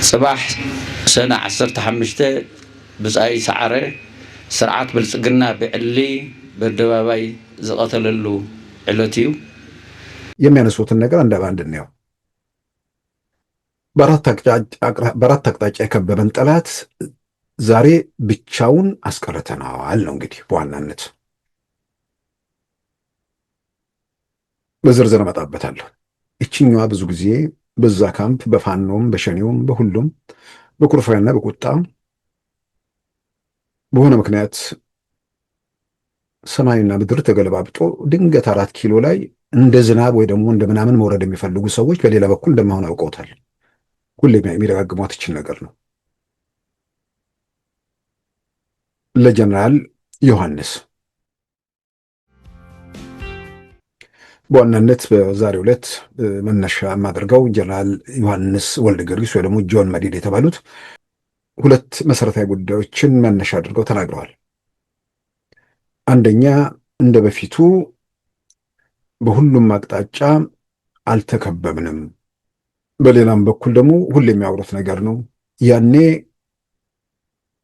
صباح سنة 15 بزاي سعره سرعات بالسجنة بعلي بالدبابي زقتللو علتيو የሚያነሱትን ነገር እንደ ባንድ ነው። በአራት አቅጣጫ የከበበን ጠላት ዛሬ ብቻውን አስቀርተናል ነው እንግዲህ በዋናነት በዝርዝር እመጣበታለሁ። እችኛዋ ብዙ ጊዜ በዛ ካምፕ በፋኖም በሸኔውም በሁሉም በኩርፊያና በቁጣ በሆነ ምክንያት ሰማይና ምድር ተገለባብጦ ድንገት 4 ኪሎ ላይ እንደ ዝናብ ወይ ደግሞ እንደ ምናምን መውረድ የሚፈልጉ ሰዎች በሌላ በኩል እንደማሆን አውቀውታል። ሁሌ የሚደጋግሟት ይችል ነገር ነው። ለጀነራል ዮሐንስ በዋናነት በዛሬው ዕለት መነሻ የማደርገው ጀነራል ዮሐንስ ወልደ ጊዮርጊስ ወይ ደግሞ ጆን መዲድ የተባሉት ሁለት መሰረታዊ ጉዳዮችን መነሻ አድርገው ተናግረዋል። አንደኛ እንደ በፊቱ በሁሉም አቅጣጫ አልተከበብንም፣ በሌላም በኩል ደግሞ ሁሌ የሚያወሩት ነገር ነው። ያኔ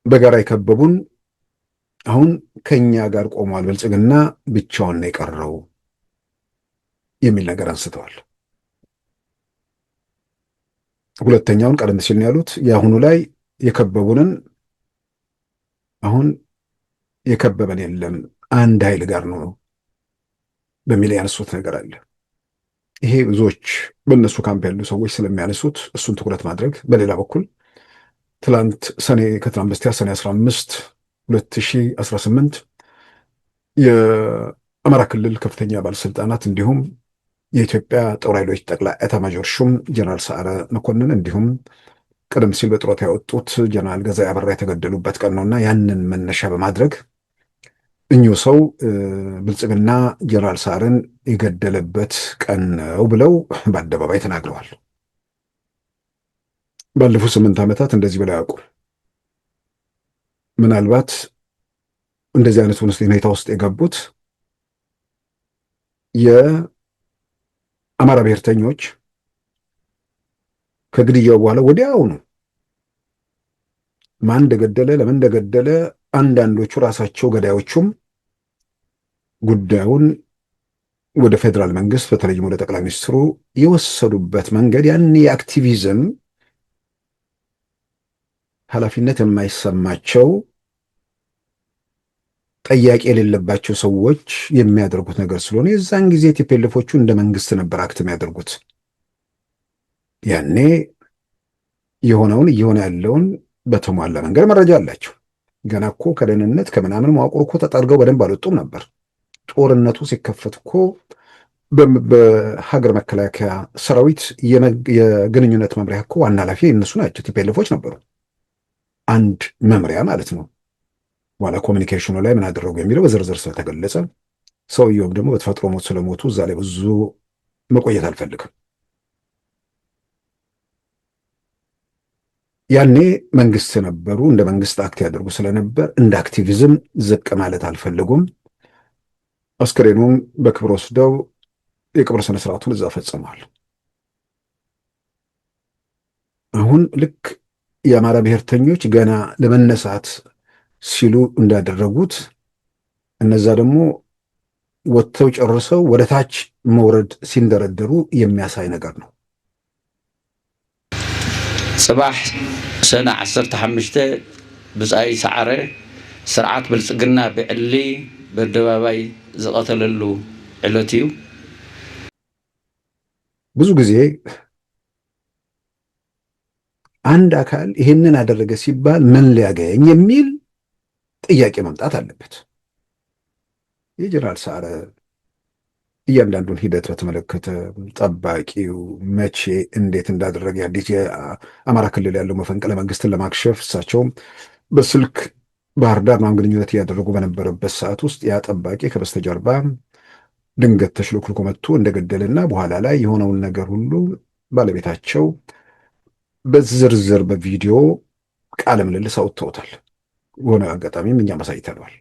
በጋራ የከበቡን አሁን ከኛ ጋር ቆሟል፣ ብልጽግና ብቻውን ነው የቀረው የሚል ነገር አንስተዋል። ሁለተኛውን ቀደም ሲል ነው ያሉት፣ የአሁኑ ላይ የከበቡንን አሁን የከበበን የለም አንድ ኃይል ጋር ነው በሚል ያነሱት ነገር አለ። ይሄ ብዙዎች በእነሱ ካምፕ ያሉ ሰዎች ስለሚያነሱት እሱን ትኩረት ማድረግ፣ በሌላ በኩል ከትናንት በስቲያ ሰኔ 15 2018 የአማራ ክልል ከፍተኛ ባለስልጣናት እንዲሁም የኢትዮጵያ ጦር ኃይሎች ጠቅላይ ኤታማዦር ሹም ጀነራል ሰዓረ መኮንን እንዲሁም ቀደም ሲል በጡረታ ያወጡት ጀነራል ገዛኢ አበራ የተገደሉበት ቀን ነውና ያንን መነሻ በማድረግ እኚሁ ሰው ብልጽግና ጀነራል ሰዓረን የገደለበት ቀን ነው ብለው በአደባባይ ተናግረዋል። ባለፉት 8 ዓመታት እንደዚህ ብለው ያውቁ። ምናልባት እንደዚህ አይነት ሁኔታ ውስጥ የገቡት የአማራ ብሔርተኞች ከግድያው በኋላ ወዲያውኑ ማን እንደገደለ ለምን እንደገደለ አንዳንዶቹ ራሳቸው ገዳዮቹም ጉዳዩን ወደ ፌዴራል መንግስት በተለይም ወደ ጠቅላይ ሚኒስትሩ የወሰዱበት መንገድ ያን የአክቲቪዝም ኃላፊነት የማይሰማቸው ጠያቂ የሌለባቸው ሰዎች የሚያደርጉት ነገር ስለሆነ የዛን ጊዜ ቲፒኤልኤፎቹ እንደ መንግስት ነበር አክት የሚያደርጉት። ያኔ የሆነውን እየሆነ ያለውን በተሟላ መንገድ መረጃ አላቸው። ገና እኮ ከደህንነት ከምናምን መዋቅር እኮ ተጠርገው በደንብ አልወጡም ነበር። ጦርነቱ ሲከፈት እኮ በሀገር መከላከያ ሰራዊት የግንኙነት መምሪያ እኮ ዋና ኃላፊ እነሱ ናቸው፣ ቲፒኤልኤፎች ነበሩ። አንድ መምሪያ ማለት ነው። በኋላ ኮሚኒኬሽኑ ላይ ምን አደረጉ የሚለው በዝርዝር ስለተገለጸ ሰውየውም ደግሞ በተፈጥሮ ሞት ስለሞቱ እዛ ላይ ብዙ መቆየት አልፈልግም። ያኔ መንግስት ነበሩ፣ እንደ መንግስት አክት ያደርጉ ስለነበር እንደ አክቲቪዝም ዝቅ ማለት አልፈለጉም። አስከሬኑም በክብር ወስደው የቅብር ስነስርዓቱን እዛ ፈጽመዋል። አሁን ልክ የአማራ ብሔርተኞች ገና ለመነሳት ሲሉ እንዳደረጉት እነዛ ደግሞ ወጥተው ጨርሰው ወደ ታች መውረድ ሲንደረደሩ የሚያሳይ ነገር ነው። صباح سنة 15 بزاي سعره سرعات بالسجنة بعلي بالدبابي زقتللو علتيو ብዙ ጊዜ አንድ አካል ይሄንን አደረገ ሲባል ምን ሊያገኝ የሚል ጥያቄ መምጣት አለበት። የጀነራል ሰዓረ እያንዳንዱን ሂደት በተመለከተ ጠባቂው መቼ እንዴት እንዳደረገ አዲስ የአማራ ክልል ያለው መፈንቅለ መንግስትን ለማክሸፍ እሳቸውም በስልክ ባህር ዳር ምናምን ግንኙነት እያደረጉ በነበረበት ሰዓት ውስጥ ያ ጠባቂ ከበስተጀርባ ድንገት ተሽሎክልኮ መጥቶ እንደገደልና በኋላ ላይ የሆነውን ነገር ሁሉ ባለቤታቸው በዝርዝር በቪዲዮ ቃለ ምልልስ አውጥተውታል። በሆነ አጋጣሚም እኛም አሳይተነዋል።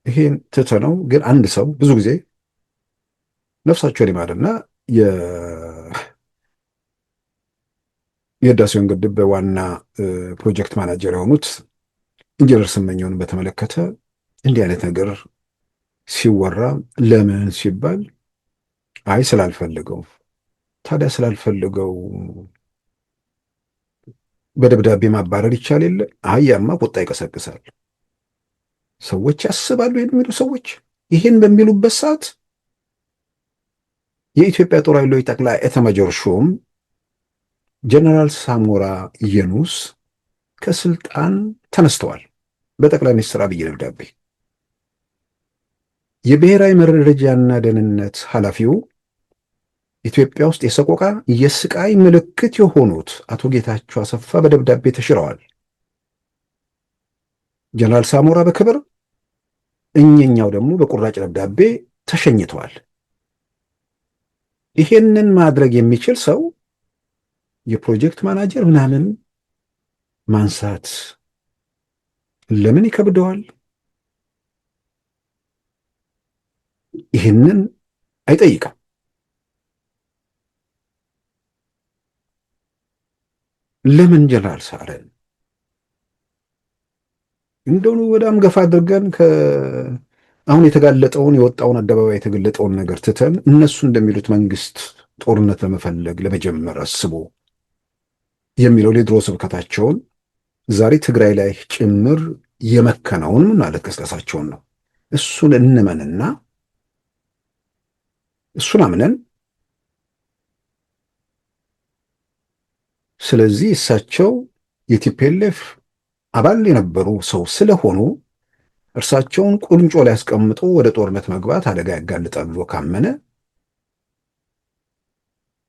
ይሄን ትተነው ግን አንድ ሰው ብዙ ጊዜ ነፍሳቸውን ይማርና የህዳሴውን ግድብ በዋና ፕሮጀክት ማናጀር የሆኑት ኢንጂነር ስመኘውን በተመለከተ እንዲህ አይነት ነገር ሲወራ ለምን ሲባል አይ ስላልፈልገው። ታዲያ ስላልፈልገው በደብዳቤ ማባረር ይቻል የለ? አይ ያማ ቁጣ ይቀሰቅሳል። ሰዎች ያስባሉ የሚሉ ሰዎች ይህን በሚሉበት ሰዓት የኢትዮጵያ ጦር ኃይሎች ጠቅላይ ኤታማዦር ሹም ጀነራል ሳሞራ የኑስ ከስልጣን ተነስተዋል በጠቅላይ ሚኒስትር አብይ ደብዳቤ። የብሔራዊ መረጃና ደህንነት ኃላፊው ኢትዮጵያ ውስጥ የሰቆቃ የስቃይ ምልክት የሆኑት አቶ ጌታቸው አሰፋ በደብዳቤ ተሽረዋል። ጀነራል ሳሞራ በክብር እኚኛው ደግሞ በቁራጭ ደብዳቤ ተሸኝተዋል። ይሄንን ማድረግ የሚችል ሰው የፕሮጀክት ማናጀር ምናምን ማንሳት ለምን ይከብደዋል? ይህንን አይጠይቅም። ለምን ጀነራል ሰዓረን እንደሆኑ በጣም ገፋ አድርገን አሁን የተጋለጠውን የወጣውን አደባባይ የተገለጠውን ነገር ትተን እነሱ እንደሚሉት መንግስት ጦርነት ለመፈለግ ለመጀመር አስቦ የሚለው የድሮ ስብከታቸውን ዛሬ ትግራይ ላይ ጭምር የመከነውን ማለት ቀስቀሳቸውን ነው። እሱን እንመንና እሱን አምነን ስለዚህ እሳቸው የቲፒኤልኤፍ አባል የነበሩ ሰው ስለሆኑ እርሳቸውን ቁንጮ ላይ አስቀምጦ ወደ ጦርነት መግባት አደጋ ያጋልጣል ብሎ ካመነ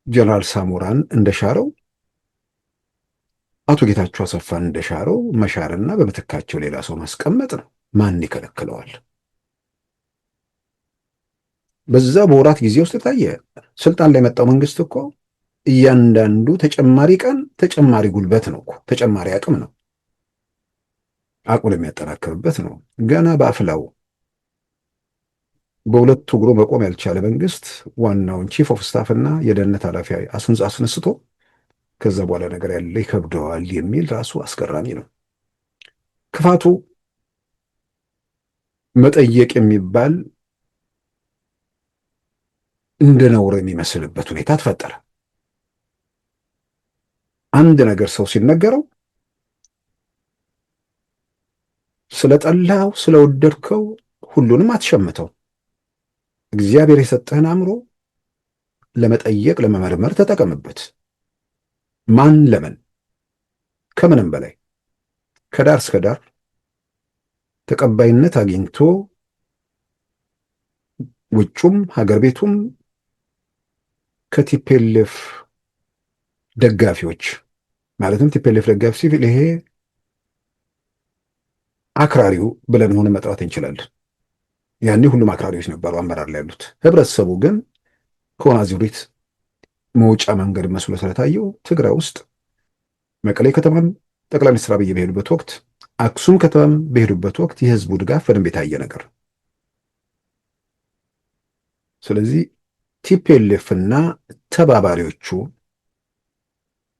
ጀነራል ሳሞራን እንደሻረው አቶ ጌታቸው አሰፋን እንደሻረው መሻርና በምትካቸው ሌላ ሰው ማስቀመጥ ነው። ማን ይከለክለዋል? በዛ በወራት ጊዜ ውስጥ ታየ። ስልጣን ላይ መጣው መንግስት እኮ እያንዳንዱ ተጨማሪ ቀን ተጨማሪ ጉልበት ነው እኮ ተጨማሪ አቅም ነው። አቅም የሚያጠናክርበት ነው። ገና በአፍላው በሁለቱ እግሩ መቆም ያልቻለ መንግስት ዋናውን ቺፍ ኦፍ ስታፍ እና የደህንነት ኃላፊ አስነስቶ ከዛ በኋላ ነገር ያለ ይከብደዋል የሚል ራሱ አስገራሚ ነው። ክፋቱ መጠየቅ የሚባል እንደ ነውር የሚመስልበት ሁኔታ ተፈጠረ። አንድ ነገር ሰው ሲነገረው ስለጠላው ስለወደድከው ሁሉንም አትሸምተው። እግዚአብሔር የሰጠህን አእምሮ ለመጠየቅ ለመመርመር ተጠቀምበት። ማን ለምን ከምንም በላይ ከዳር እስከ ዳር ተቀባይነት አግኝቶ ውጩም ሀገር ቤቱም ከቲፒኤልኤፍ ደጋፊዎች ማለትም ቲፒኤልኤፍ ደጋፊ ሲቪል ይሄ አክራሪው ብለን ሆነ መጥራት እንችላለን። ያኔ ሁሉም አክራሪዎች ነበሩ አመራር ላይ ያሉት። ህብረተሰቡ ግን ከወናዚሪት መውጫ መንገድ መስሎ ስለታየው ትግራይ ውስጥ መቀሌ ከተማም ጠቅላይ ሚኒስትር አብይ በሄዱበት ወቅት፣ አክሱም ከተማም በሄዱበት ወቅት የህዝቡ ድጋፍ በደንብ የታየ ነገር። ስለዚህ ቲፒኤልኤፍ እና ተባባሪዎቹ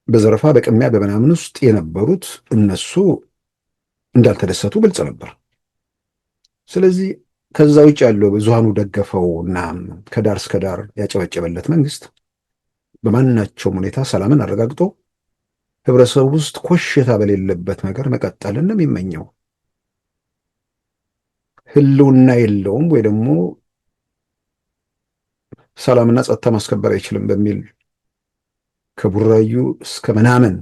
በዘረፋ በቅሚያ በምናምን ውስጥ የነበሩት እነሱ እንዳልተደሰቱ ግልጽ ነበር። ስለዚህ ከዛ ውጭ ያለው ብዙሃኑ ደገፈው እና ከዳር እስከ ዳር ያጨበጨበለት መንግስት በማናቸውም ሁኔታ ሰላምን አረጋግጦ ህብረተሰቡ ውስጥ ኮሽታ በሌለበት ነገር መቀጠልን ነው የሚመኘው። ህልውና የለውም ወይ ደግሞ ሰላምና ጸጥታ ማስከበር አይችልም በሚል ከቡራዩ እስከ ምናምን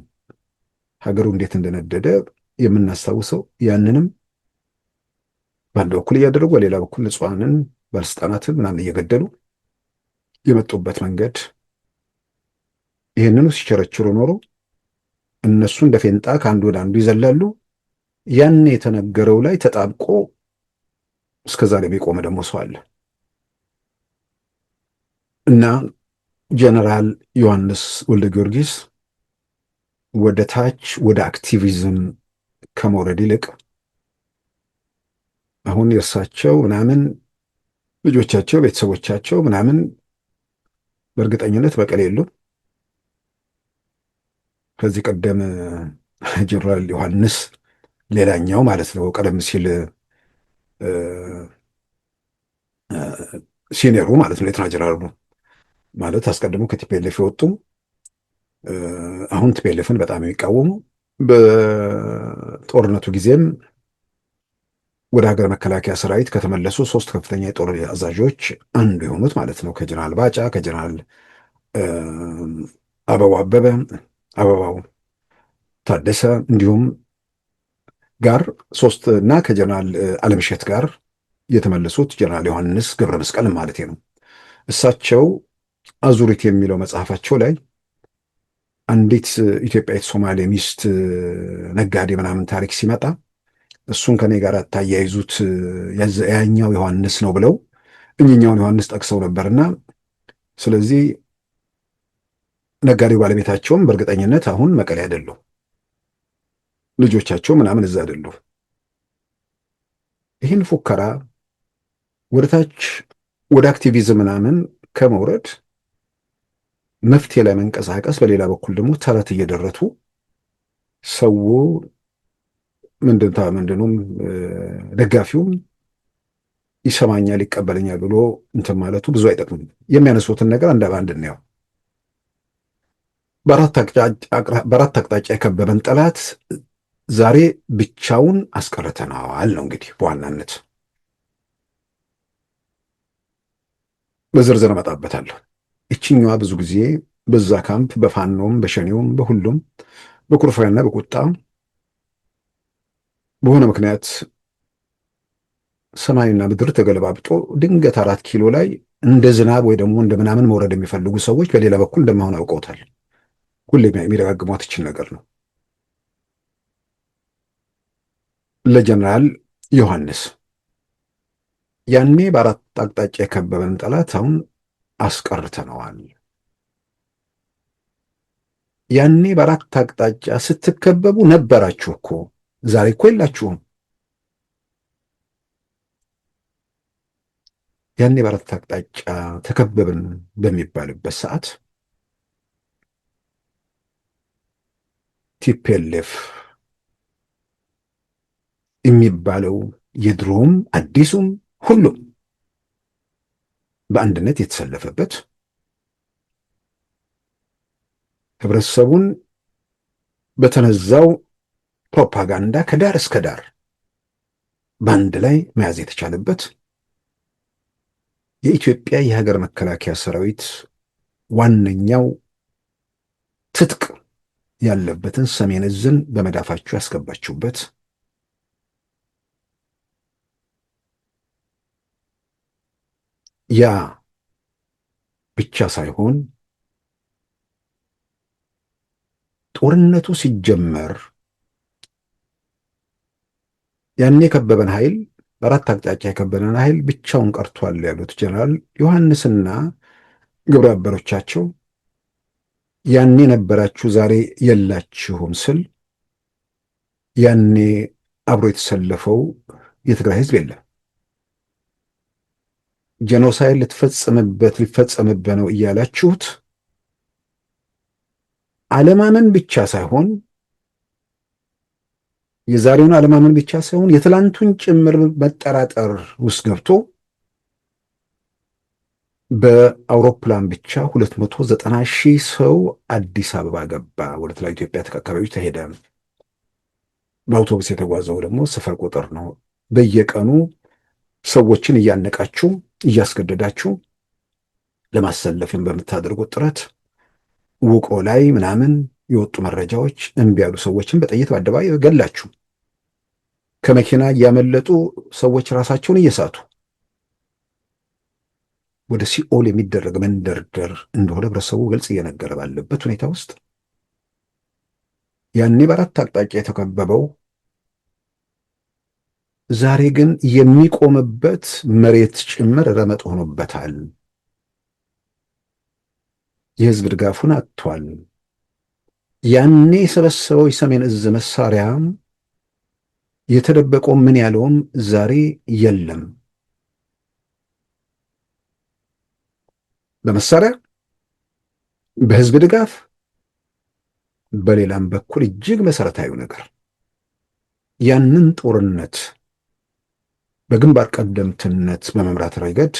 ሀገሩ እንዴት እንደነደደ የምናስታውሰው። ያንንም በአንድ በኩል እያደረጉ በሌላ በኩል ንጹሐንን ባለስልጣናትን ምናምን እየገደሉ የመጡበት መንገድ ይህንኑ ሲቸረችሩ ኖሮ እነሱ እንደ ፌንጣ ከአንዱ ወደ አንዱ ይዘላሉ። ያን የተነገረው ላይ ተጣብቆ እስከዛሬ የቆመ ደግሞ ሰው አለ እና ጀነራል ዮሐንስ ወልደ ጊዮርጊስ ወደ ታች ወደ አክቲቪዝም ከመውረድ ይልቅ አሁን የእርሳቸው ምናምን ልጆቻቸው ቤተሰቦቻቸው ምናምን በእርግጠኝነት መቀሌ የሉም። ከዚህ ቀደም ጀነራል ዮሐንስ ሌላኛው ማለት ነው ቀደም ሲል ሲኒየሩ ማለት ነው ሌተና ጀነራሉ ማለት አስቀድሞ ከቲፒኤልኤፍ የወጡ አሁን ቲፒኤልኤፍን በጣም የሚቃወሙ በጦርነቱ ጊዜም ወደ ሀገር መከላከያ ሰራዊት ከተመለሱ 3 ከፍተኛ የጦር አዛዦች አንዱ የሆኑት ማለት ነው ከጀነራል ባጫ ከጀነራል አበባው ታደሰ እንዲሁም ጋር 3 እና ከጀነራል አለምሸት ጋር የተመለሱት ጀነራል ዮሐንስ ገብረ መስቀል ማለት ነው። እሳቸው አዙሪት የሚለው መጽሐፋቸው ላይ አንዲት ኢትዮጵያዊት ሶማሌ ሚስት ነጋዴ ምናምን ታሪክ ሲመጣ እሱን ከኔ ጋር ታያይዙት ያኛው ዮሐንስ ነው ብለው እኛውን ዮሐንስ ጠቅሰው ነበርና ስለዚህ ነጋዴው ባለቤታቸውም በእርግጠኝነት አሁን መቀሌ አይደሉ፣ ልጆቻቸው ምናምን እዛ አይደሉ። ይህን ፉከራ ወደታች ወደ አክቲቪዝም ምናምን ከመውረድ መፍትሄ ላይ መንቀሳቀስ፣ በሌላ በኩል ደግሞ ተረት እየደረቱ ሰው ምንድነው ደጋፊውም ይሰማኛል ይቀበለኛል ብሎ እንትን ማለቱ ብዙ አይጠቅምም። የሚያነሱትን ነገር አንድ ባንድ ነው። በአራት አቅጣጫ የከበበን ጠላት ዛሬ ብቻውን አስቀርተነዋል ነው እንግዲህ በዋናነት በዝርዝር እመጣበታለሁ። እችኛዋ ብዙ ጊዜ በዛ ካምፕ በፋኖም በሸኔውም በሁሉም በኩርፋና በቁጣ በሆነ ምክንያት ሰማይና ምድር ተገለባብጦ ድንገት 4 ኪሎ ላይ እንደ ዝናብ ወይ ደግሞ እንደ ምናምን መውረድ የሚፈልጉ ሰዎች በሌላ በኩል እንደማሆን አውቀውታል። ሁሌም የሚደጋግሟት ይችን ነገር ነው። ለጀነራል ዮሐንስ ያኔ በአራት አቅጣጫ የከበበን ጠላት አሁን አስቀርተነዋል። ያኔ በአራት አቅጣጫ ስትከበቡ ነበራችሁ እኮ፣ ዛሬ እኮ የላችሁም። ያኔ በአራት አቅጣጫ ተከበብን በሚባልበት ሰዓት ቲፒኤልኤፍ የሚባለው የድሮም አዲሱም ሁሉም በአንድነት የተሰለፈበት ህብረተሰቡን በተነዛው ፕሮፓጋንዳ ከዳር እስከ ዳር በአንድ ላይ መያዝ የተቻለበት የኢትዮጵያ የሀገር መከላከያ ሰራዊት ዋነኛው ትጥቅ ያለበትን ሰሜን ዕዝን በመዳፋችሁ ያስገባችሁበት ያ ብቻ ሳይሆን ጦርነቱ ሲጀመር ያኔ የከበበን ኃይል በአራት አቅጣጫ የከበበን ኃይል ብቻውን ቀርቷል ያሉት ጀነራል ዮሐንስና ግብረ አበሮቻቸው ያኔ ነበራችሁ ዛሬ የላችሁም ስል ያኔ አብሮ የተሰለፈው የትግራይ ህዝብ የለም። ጄኖሳይድ ሊፈጸምበት ነው እያላችሁት አለማመን ብቻ ሳይሆን የዛሬውን አለማመን ብቻ ሳይሆን የትላንቱን ጭምር መጠራጠር ውስጥ ገብቶ በአውሮፕላን ብቻ 290,000 ሰው አዲስ አበባ ገባ። ወደ ተለያዩ ኢትዮጵያ አካባቢዎች ተሄደ። በአውቶቡስ የተጓዘው ደግሞ ስፍር ቁጥር ነው። በየቀኑ ሰዎችን እያነቃችሁ እያስገደዳችሁ ለማሰለፍን በምታደርጉት ጥረት ውቆ ላይ ምናምን የወጡ መረጃዎች እምቢ ያሉ ሰዎችን በጥይት በአደባባይ ገላችሁ፣ ከመኪና እያመለጡ ሰዎች ራሳቸውን እየሳቱ ወደ ሲኦል የሚደረግ መንደርደር እንደሆነ ህብረተሰቡ ግልጽ እየነገረ ባለበት ሁኔታ ውስጥ ያኔ በአራት አቅጣጫ የተከበበው ዛሬ ግን የሚቆምበት መሬት ጭምር ረመጥ ሆኖበታል። የህዝብ ድጋፉን አጥቷል። ያኔ የሰበሰበው የሰሜን ዕዝ መሳሪያ የተደበቀው ምን ያለውም ዛሬ የለም። በመሳሪያ በህዝብ ድጋፍ በሌላም በኩል እጅግ መሰረታዊ ነገር ያንን ጦርነት በግንባር ቀደምትነት በመምራት ረገድ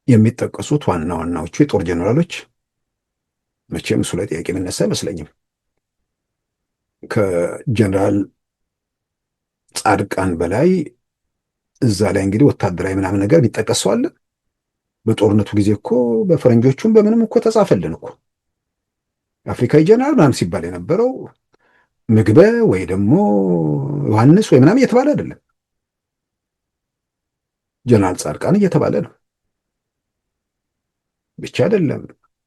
የሚጠቀሱት ዋና ዋናዎቹ የጦር ጀኔራሎች መቼም እሱ ላይ ጥያቄ የሚነሳ አይመስለኝም። ከጀኔራል ጻድቃን በላይ እዛ ላይ እንግዲህ ወታደራዊ ምናምን ነገር የሚጠቀስ ሰው አለ? በጦርነቱ ጊዜ እኮ በፈረንጆቹም በምንም እኮ ተጻፈልን እኮ አፍሪካዊ ጀነራል ምናምን ሲባል የነበረው ምግበ ወይ ደግሞ ዮሐንስ ወይ ምናምን እየተባለ አይደለም፣ ጀነራል ጻድቃን እየተባለ ነው። ብቻ አይደለም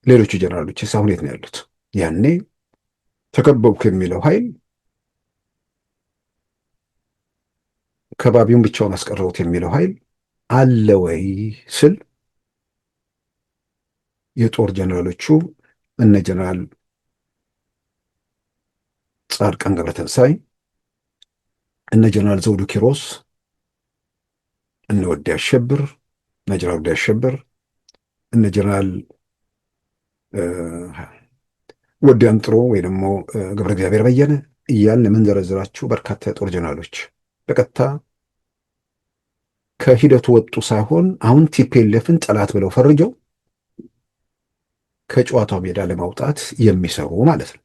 ሌሎቹ ጀነራሎች አሁን የት ነው ያሉት? ያኔ ተከበብኩ የሚለው ኃይል ከባቢውን ብቻውን አስቀረውት የሚለው ኃይል አለ ወይ ስል የጦር ጀነራሎቹ እነ ጀነራል ጻድቃን ገብረተንሳይ፣ እነ ጀነራል ዘውዱ ኪሮስ፣ እነ ወዲ አሸብር፣ እነ ጀነራል ወዲ አሸብር፣ እነ ጀነራል ወዲ አንጥሮ ወይ ደግሞ ገብረ እግዚአብሔር በየነ እያልን የምንዘረዝራቸው በርካታ የጦር ጀነራሎች በቀጥታ ከሂደቱ ወጡ ሳይሆን አሁን ቲፒኤልኤፍን ጠላት ብለው ፈርጀው ከጨዋታው ሜዳ ለማውጣት የሚሰሩ ማለት ነው።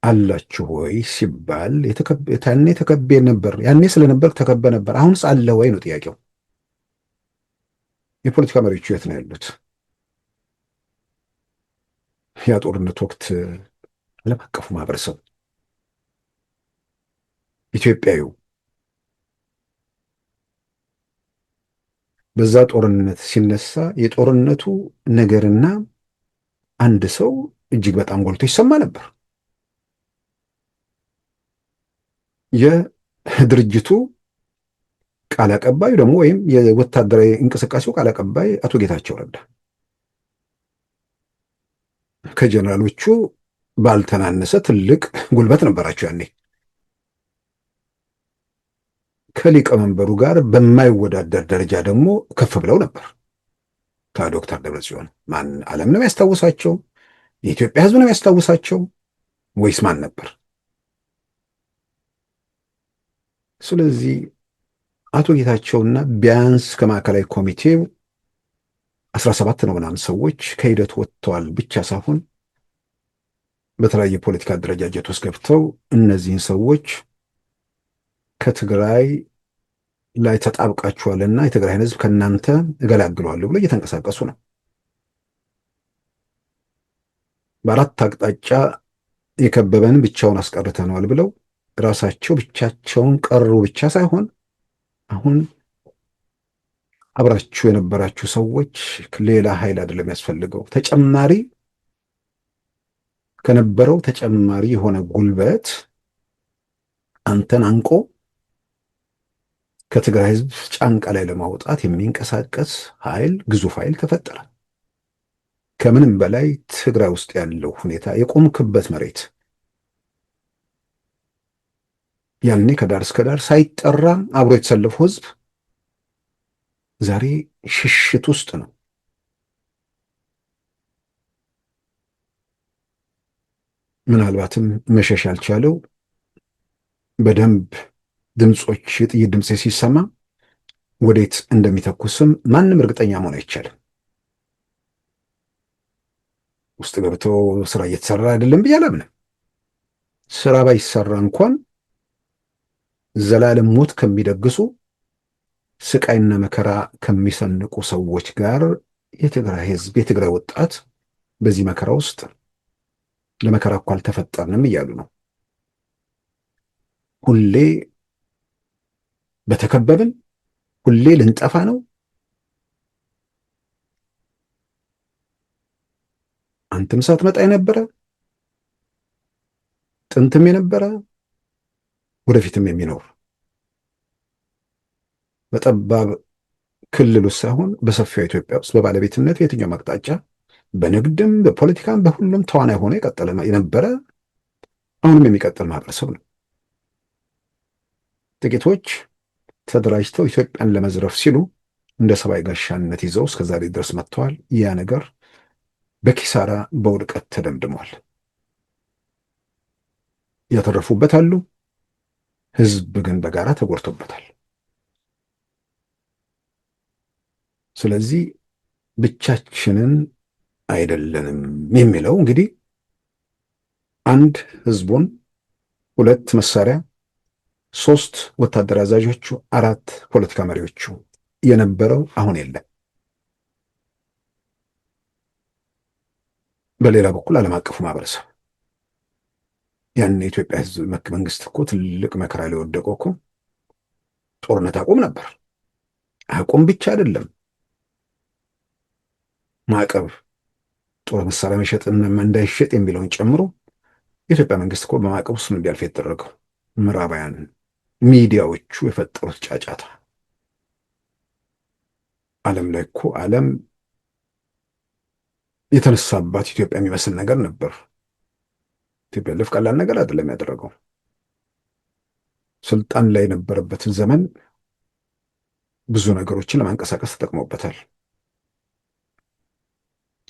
አላችሁ ወይ ሲባል ያኔ ተከቤ ነበር፣ ያኔ ስለነበር ተከበ ነበር። አሁንስ አለ ወይ ነው ጥያቄው። የፖለቲካ መሪዎቹ የት ነው ያሉት? ያ ጦርነት ወቅት ዓለም አቀፉ ማህበረሰብ ኢትዮጵያዊው በዛ ጦርነት ሲነሳ የጦርነቱ ነገርና አንድ ሰው እጅግ በጣም ጎልቶ ይሰማ ነበር። የድርጅቱ ቃል አቀባዩ ደግሞ ወይም የወታደራዊ እንቅስቃሴው ቃል አቀባይ አቶ ጌታቸው ረዳ ከጀነራሎቹ ባልተናነሰ ትልቅ ጉልበት ነበራቸው። ያኔ ከሊቀመንበሩ ጋር በማይወዳደር ደረጃ ደግሞ ከፍ ብለው ነበር። ከዶክተር ደብረጽዮን ማን ዓለም ነው ያስታውሳቸው? የኢትዮጵያ ሕዝብ ነው ያስታውሳቸው ወይስ ማን ነበር? ስለዚህ አቶ ጌታቸውና ቢያንስ ከማዕከላዊ ኮሚቴው 17 ነው ምናምን ሰዎች ከሂደቱ ወጥተዋል ብቻ ሳይሆን በተለያየ ፖለቲካ አደረጃጀት ውስጥ ገብተው እነዚህን ሰዎች ከትግራይ ላይ ተጣብቃችኋልና የትግራይን ህዝብ ከእናንተ እገላግለዋለሁ ብለው እየተንቀሳቀሱ ነው። በአራት አቅጣጫ የከበበን ብቻውን አስቀርተነዋል ብለው ራሳቸው ብቻቸውን ቀሩ ብቻ ሳይሆን አሁን አብራችሁ የነበራችሁ ሰዎች ሌላ ኃይል አይደለም ያስፈልገው፣ ተጨማሪ ከነበረው ተጨማሪ የሆነ ጉልበት አንተን አንቆ ከትግራይ ህዝብ ጫንቃ ላይ ለማውጣት የሚንቀሳቀስ ኃይል፣ ግዙፍ ኃይል ተፈጠረ። ከምንም በላይ ትግራይ ውስጥ ያለው ሁኔታ የቆምክበት መሬት ያኔ ከዳር እስከ ዳር ሳይጠራ አብሮ የተሰለፈው ህዝብ ዛሬ ሽሽት ውስጥ ነው። ምናልባትም መሸሽ ያልቻለው በደንብ ድምፆች የጥይት ድምፅ ሲሰማ ወዴት እንደሚተኩስም ማንም እርግጠኛ መሆን አይቻልም። ውስጥ ገብቶ ስራ እየተሰራ አይደለም ብዬ አላምንም። ስራ ባይሰራ እንኳን ዘላለም ሞት ከሚደግሱ ስቃይና መከራ ከሚሰንቁ ሰዎች ጋር የትግራይ ህዝብ የትግራይ ወጣት በዚህ መከራ ውስጥ ለመከራ እኮ አልተፈጠርንም እያሉ ነው። ሁሌ በተከበብን፣ ሁሌ ልንጠፋ ነው። አንተም ሳትመጣ የነበረ ጥንትም የነበረ ወደፊትም የሚኖር በጠባብ ክልል ውስጥ ሳይሆን በሰፊው ኢትዮጵያ ውስጥ በባለቤትነት የትኛውም አቅጣጫ በንግድም በፖለቲካም በሁሉም ተዋናይ ሆኖ የቀጠለ የነበረ አሁንም የሚቀጥል ማህበረሰብ ነው። ጥቂቶች ተደራጅተው ኢትዮጵያን ለመዝረፍ ሲሉ እንደ ሰብአዊ ጋሻነት ይዘው እስከዛሬ ድረስ መጥተዋል። ያ ነገር በኪሳራ በውድቀት ተደምድሟል። ያተረፉበት አሉ፣ ህዝብ ግን በጋራ ተጎድቶበታል። ስለዚህ ብቻችንን አይደለንም የሚለው እንግዲህ አንድ ህዝቡን፣ ሁለት መሳሪያ፣ ሶስት ወታደር አዛዦቹ፣ አራት ፖለቲካ መሪዎቹ የነበረው አሁን የለም። በሌላ በኩል ዓለም አቀፉ ማህበረሰብ ያን የኢትዮጵያ ህዝብ መንግስት እኮ ትልቅ መከራ ላይ ወደቀው እኮ ጦርነት አቁም ነበር። አቁም ብቻ አይደለም ማዕቀብ፣ ጦር መሳሪያ መሸጥና እንዳይሸጥ የሚለውን ጨምሮ የኢትዮጵያ መንግስት እኮ በማዕቀብ ውስጥ እንዲያልፍ የተደረገው ምዕራባውያን ሚዲያዎቹ የፈጠሩት ጫጫታ። ዓለም ላይ እኮ ዓለም የተነሳባት ኢትዮጵያ የሚመስል ነገር ነበር። ኢትዮጵያ ልፍ ቀላል ነገር አይደለም ያደረገው። ስልጣን ላይ የነበረበትን ዘመን ብዙ ነገሮችን ለማንቀሳቀስ ተጠቅመውበታል።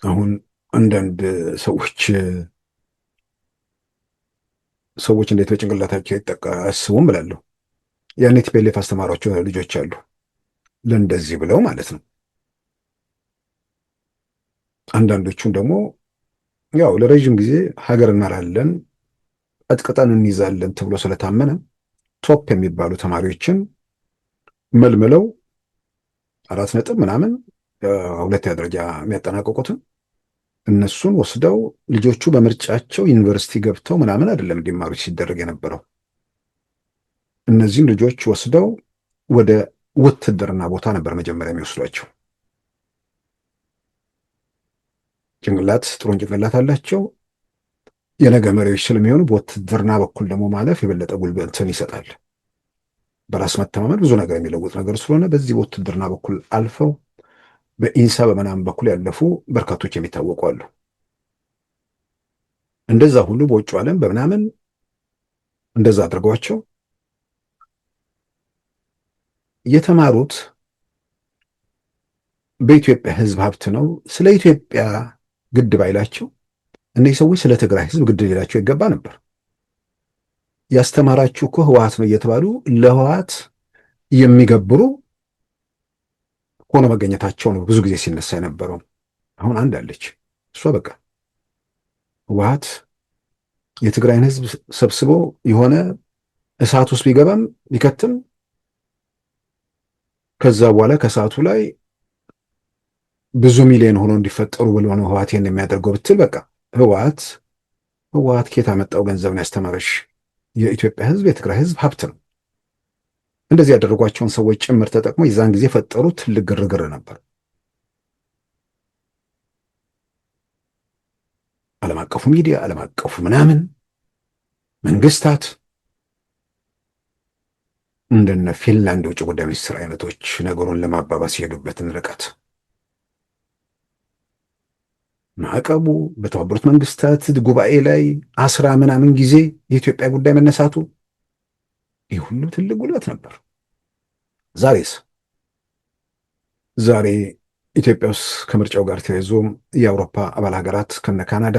አሁን አንዳንድ ሰዎች እንዴት በጭንቅላታቸው አያስቡም እላለሁ። ያኔ ቲፒኤልኤፍ አስተማሯቸው ልጆች አሉ ለእንደዚህ ብለው ማለት ነው። አንዳንዶቹም ደግሞ ያው ለረዥም ጊዜ ሀገር እንመራለን ቀጥቅጠን እንይዛለን ተብሎ ስለታመነ ቶፕ የሚባሉ ተማሪዎችን መልምለው 4 ነጥብ ምናምን ሁለተኛ ደረጃ የሚያጠናቀቁትን እነሱን ወስደው ልጆቹ በምርጫቸው ዩኒቨርሲቲ ገብተው ምናምን አይደለም እንዲማሩ ሲደረግ የነበረው። እነዚህን ልጆች ወስደው ወደ ውትድርና ቦታ ነበር መጀመሪያ የሚወስዷቸው። ጥሩን ጭንቅላት አላቸው። የነገ መሪዎች ስለሚሆኑ በውትድርና በኩል ደግሞ ማለፍ የበለጠ ጉልበትን ይሰጣል። በራስ መተማመን ብዙ ነገር የሚለውጥ ነገር ስለሆነ በዚህ በውትድርና በኩል አልፈው በኢንሳ በምናምን በኩል ያለፉ በርካቶች የሚታወቁ አሉ። እንደዛ ሁሉ በውጭ ዓለም በምናምን እንደዛ አድርገዋቸው የተማሩት በኢትዮጵያ ሕዝብ ሀብት ነው። ስለ ኢትዮጵያ ግድ ባይላቸው እነዚህ ሰዎች ስለ ትግራይ ሕዝብ ግድ ሊላቸው ይገባ ነበር። ያስተማራችሁ እኮ ህወሓት ነው እየተባሉ ለህወሓት የሚገብሩ ሆኖ መገኘታቸው ነው ብዙ ጊዜ ሲነሳ የነበረው። አሁን አንድ አለች፣ እሷ በቃ ህወሓት የትግራይን ህዝብ ሰብስቦ የሆነ እሳት ውስጥ ቢገባም ቢከትም ከዛ በኋላ ከእሳቱ ላይ ብዙ ሚሊዮን ሆኖ እንዲፈጠሩ ብሎ ነው ህወሓት ይሄን የሚያደርገው ብትል በቃ ህወሓት ከየት አመጣው ገንዘብን ያስተማረሽ? የኢትዮጵያ ህዝብ የትግራይ ህዝብ ሀብት ነው። እንደዚህ ያደረጓቸውን ሰዎች ጭምር ተጠቅሞ የዛን ጊዜ ፈጠሩ ትልቅ ግርግር ነበር። ዓለም አቀፉ ሚዲያ፣ ዓለም አቀፉ ምናምን መንግስታት እንደነ ፊንላንድ የውጭ ጉዳይ ሚኒስትር አይነቶች ነገሩን ለማባባስ የሄዱበትን ርቀት ማዕቀቡ በተባበሩት መንግስታት ጉባኤ ላይ 10 ምናምን ጊዜ የኢትዮጵያ ጉዳይ መነሳቱ ይህ ሁሉ ትልቅ ጉልበት ነበር። ዛሬ ኢትዮጵያ ውስጥ ከምርጫው ጋር ተያይዞ የአውሮፓ አባል ሀገራት ከነ ካናዳ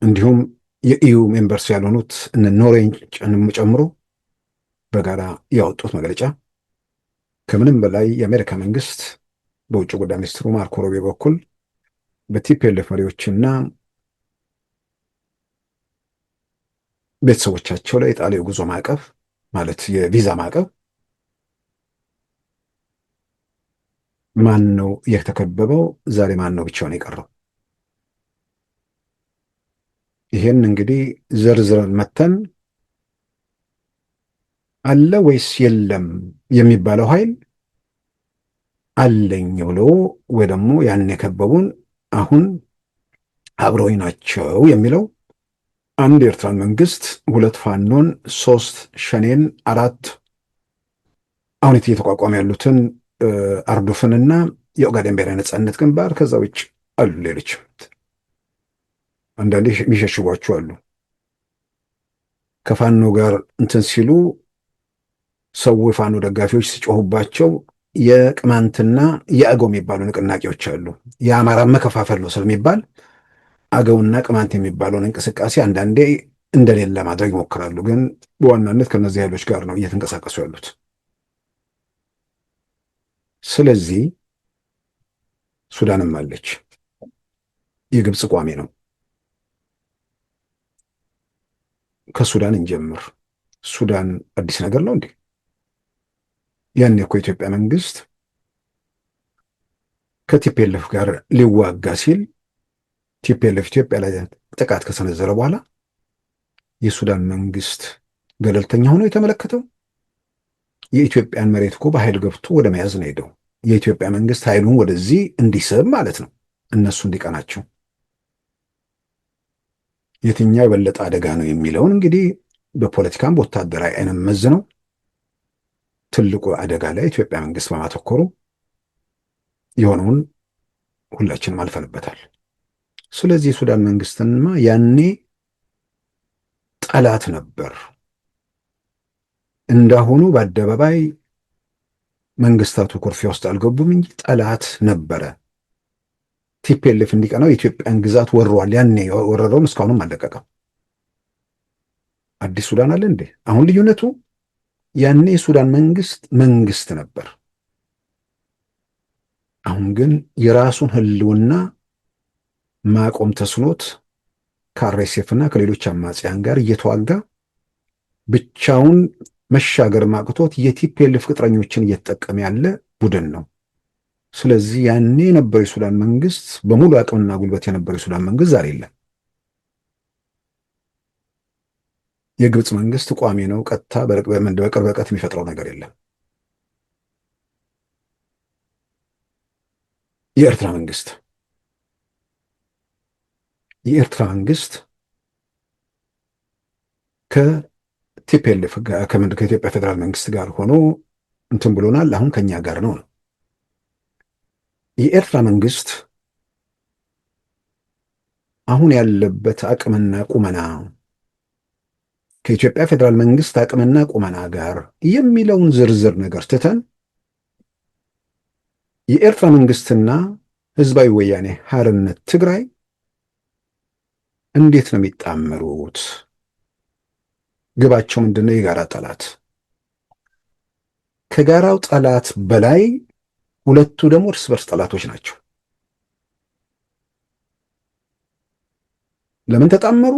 እንዲሁም የኢዩ ሜምበርስ ያልሆኑት እነ ኖርዌይን ጨምሮ በጋራ ያወጡት መግለጫ ከምንም በላይ የአሜሪካ መንግስት በውጭ ጉዳይ ሚኒስትሩ ማርኮ ሩቢዮ በኩል በቲፒኤልኤፍ መሪዎችና ቤተሰቦቻቸው ላይ የጣለው የጉዞ ማዕቀብ ማለት የቪዛ ማዕቀብ ማን ነው የተከበበው? ዛሬ ማን ነው ብቻውን የቀረው? ይሄን እንግዲህ ዘርዝረን መተን አለ ወይስ የለም የሚባለው ኃይል አለኝ ብሎ ወይ ደግሞ ያን የከበቡን አሁን አብረውኝ ናቸው የሚለው አንድ የኤርትራን መንግስት፣ 2 ፋኖን፣ 3 ሸኔን፣ 4 አሁን እየተቋቋሙ ያሉትን አርዶፍንና የኦጋዴን ብሔራዊ ነጻነት ግንባር፣ ከዛ ውጭ አሉ ሌሎች አንዳንዴ የሚሸሽጓቸው አሉ። ከፋኖ ጋር እንትን ሲሉ ሰው የፋኖ ደጋፊዎች ሲጮሁባቸው የቅማንትና የአገው የሚባሉ ንቅናቄዎች አሉ። የአማራ መከፋፈል ነው ስለሚባል አገውና ቅማንት የሚባለውን እንቅስቃሴ አንዳንዴ እንደሌለ ማድረግ ይሞክራሉ። ግን በዋናነት ከነዚህ ኃይሎች ጋር ነው እየተንቀሳቀሱ ያሉት። ስለዚህ ሱዳንም አለች። የግብፅ ቋሚ ነው። ከሱዳን እንጀምር። ሱዳን አዲስ ነገር ነው እንዴ? ያኔ እኮ የኢትዮጵያ መንግስት ከቲፒኤልኤፍ ጋር ሊዋጋ ሲል ቲፒኤልኤፍ ኢትዮጵያ ላይ ጥቃት ከሰነዘረ በኋላ የሱዳን መንግስት ገለልተኛ ሆኖ የተመለከተው የኢትዮጵያን መሬት እኮ በኃይል ገብቶ ወደ መያዝ ነው ሄደው። የኢትዮጵያ መንግስት ኃይሉን ወደዚህ እንዲስብ ማለት ነው፣ እነሱ እንዲቀናቸው። የትኛው የበለጠ አደጋ ነው የሚለውን እንግዲህ በፖለቲካም በወታደራዊ አይንም መዝነው ትልቁ አደጋ ላይ ኢትዮጵያ መንግስት በማተኮሩ የሆነውን ሁላችንም አልፈንበታል። ስለዚህ የሱዳን መንግስትንማ ያኔ ጠላት ነበር። እንዳሁኑ በአደባባይ መንግስታቱ ኩርፊያ ውስጥ አልገቡም እንጂ ጠላት ነበረ። ቲፒኤልኤፍ እንዲቀናው የኢትዮጵያን ግዛት ወሯል። ያኔ ወረረውን እስካሁንም አልለቀቀም። አዲስ ሱዳን አለ እንዴ? አሁን ልዩነቱ ያኔ የሱዳን መንግስት ነበር። አሁን ግን የራሱን ህልውና ማቆም ተስኖት ከአርኤስኤፍ እና ከሌሎች አማጽያን ጋር እየተዋጋ ብቻውን መሻገር ማቅቶት የቲፒኤልኤፍ ቅጥረኞችን እየተጠቀመ ያለ ቡድን ነው። ስለዚህ ያኔ የነበረው የሱዳን መንግስት በሙሉ አቅምና ጉልበት የነበረው የሱዳን መንግስት ዛሬ የለም። የግብፅ መንግስት ቋሚ ነው። ቀጥታ በቅርብ ርቀት የሚፈጥረው ነገር የለም። የኤርትራ መንግስት ከቲፒኤልኤፍ ከኢትዮጵያ ፌዴራል መንግስት ጋር ሆኖ እንትን ብሎናል። አሁን ከኛ ጋር ነው። የኤርትራ መንግስት አሁን ያለበት አቅምና ቁመና ከኢትዮጵያ ፌዴራል መንግስት አቅምና ቁመና ጋር የሚለውን ዝርዝር ነገር ትተን የኤርትራ መንግስትና ህዝባዊ ወያኔ ሓርነት ትግራይ እንዴት ነው የሚጣመሩት? ግባቸው ምንድነው? የጋራ ጠላት። ከጋራው ጠላት በላይ ሁለቱ ደግሞ እርስ በርስ ጠላቶች ናቸው። ለምን ተጣመሩ?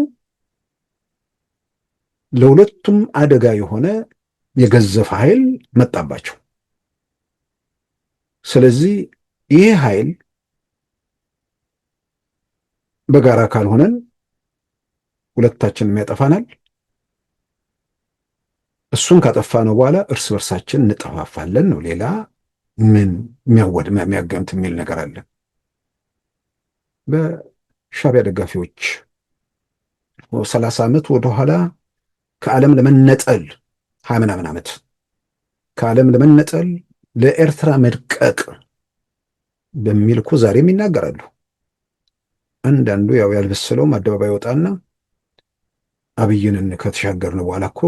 ለሁለቱም አደጋ የሆነ የገዘፈ ኃይል መጣባቸው። ስለዚህ ይህ ኃይል በጋራ ካልሆነን ሁለታችንም ያጠፋናል። እሱን ካጠፋ ነው በኋላ እርስ በርሳችን እንጠፋፋለን ነው። ሌላ ምን የሚያገምት የሚል ነገር አለ? በሻዕቢያ ደጋፊዎች 30 ዓመት ወደኋላ ከዓለም ለመነጠል 20 ምናምን ዓመት ከዓለም ለመነጠል ለኤርትራ መድቀቅ በሚል እኮ ዛሬም ይናገራሉ። አንዳንዱ ያው ያልበሰለውም አደባባይ ወጣና አብይንን ከተሻገርን በኋላ እኮ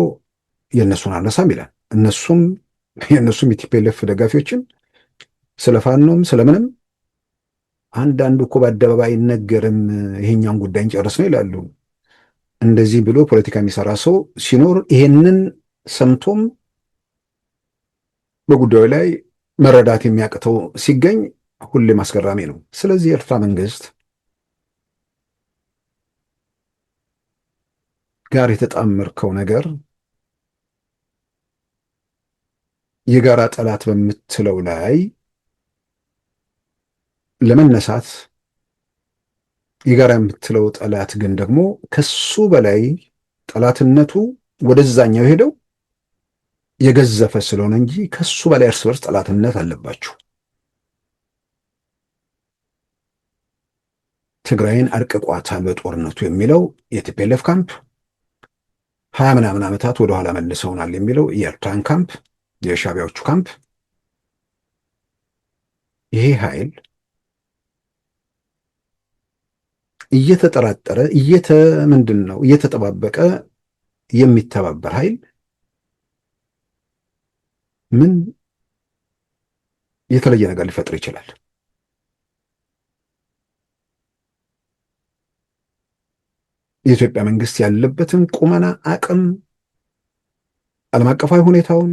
የእነሱን አነሳም ይላል። የእነሱም የቲፒኤልኤፍ ደጋፊዎችን ስለ ፋኖም ስለምንም አንዳንዱ እኮ በአደባባይ አይነገርም፣ ይሄኛውን ጉዳይ እንጨርስ ነው ይላሉ። እንደዚህ ብሎ ፖለቲካ የሚሰራ ሰው ሲኖር ይሄንን ሰምቶም በጉዳዩ ላይ መረዳት የሚያቅተው ሲገኝ ሁሌም አስገራሚ ነው። ስለዚህ የኤርትራ መንግስት ጋር የተጣመርከው ነገር የጋራ ጠላት በምትለው ላይ ለመነሳት የጋራ የምትለው ጠላት ግን ደግሞ ከሱ በላይ ጠላትነቱ ወደዛኛው ሄደው የገዘፈ ስለሆነ እንጂ ከሱ በላይ እርስ በርስ ጠላትነት አለባችሁ። ትግራይን አርቅቋታል በጦርነቱ የሚለው የቲፒኤልኤፍ ካምፕ፣ 20 ምናምን ዓመታት ወደኋላ መልሰውናል የሚለው የኤርትራን ካምፕ፣ የሻዕቢያዎቹ ካምፕ። ይሄ ኃይል እየተጠራጠረ እየተጠባበቀ የሚተባበር ኃይል ምን የተለየ ነገር ሊፈጥር ይችላል። የኢትዮጵያ መንግስት ያለበትን ቁመና፣ አቅም፣ ዓለም አቀፋዊ ሁኔታውን፣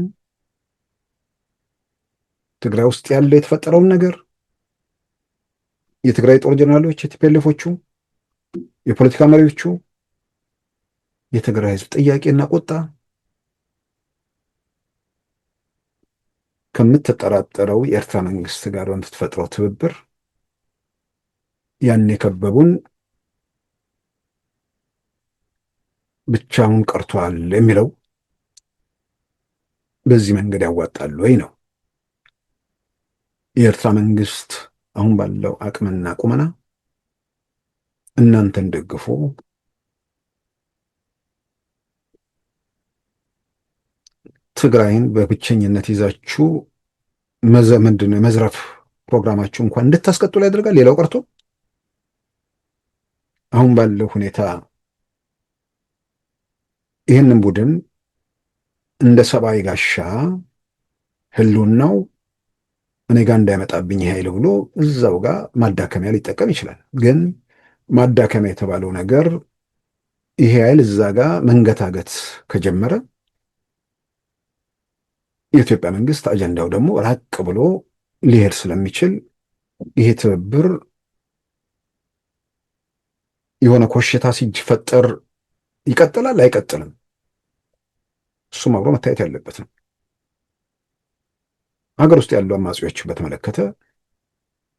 ትግራይ ውስጥ ያለ የተፈጠረውን ነገር፣ የትግራይ ጦር ጀነራሎች፣ የቲፒኤልኤፎቹ፣ የፖለቲካ መሪዎቹ፣ የትግራይ ህዝብ ጥያቄና ቁጣ ከምትጠራጠረው የኤርትራ መንግስት ጋር በምትፈጥረው ትብብር ያን የከበቡን ብቻውን ቀርቷል የሚለው በዚህ መንገድ ያዋጣሉ ወይ ነው። የኤርትራ መንግስት አሁን ባለው አቅምና ቁመና እናንተን ደግፎ ትግራይን በብቸኝነት ይዛችሁ መዝረፍ ፕሮግራማችሁ እንኳን እንድታስቀጥሉ ያደርጋል። ሌላው ቀርቶ አሁን ባለው ሁኔታ ይህንን ቡድን እንደ ሰብአዊ ጋሻ ህልውናው እኔ ጋር እንዳይመጣብኝ ኃይል ብሎ እዛው ጋር ማዳከሚያ ሊጠቀም ይችላል። ግን ማዳከሚያ የተባለው ነገር ይሄ ኃይል እዛ ጋር መንገታገት ከጀመረ የኢትዮጵያ መንግስት አጀንዳው ደግሞ ራቅ ብሎ ሊሄድ ስለሚችል ይሄ ትብብር የሆነ ኮሽታ ሲፈጠር ይቀጥላል አይቀጥልም? እሱም አብሮ መታየት ያለበት ነው። ሀገር ውስጥ ያሉ አማጺዎች በተመለከተ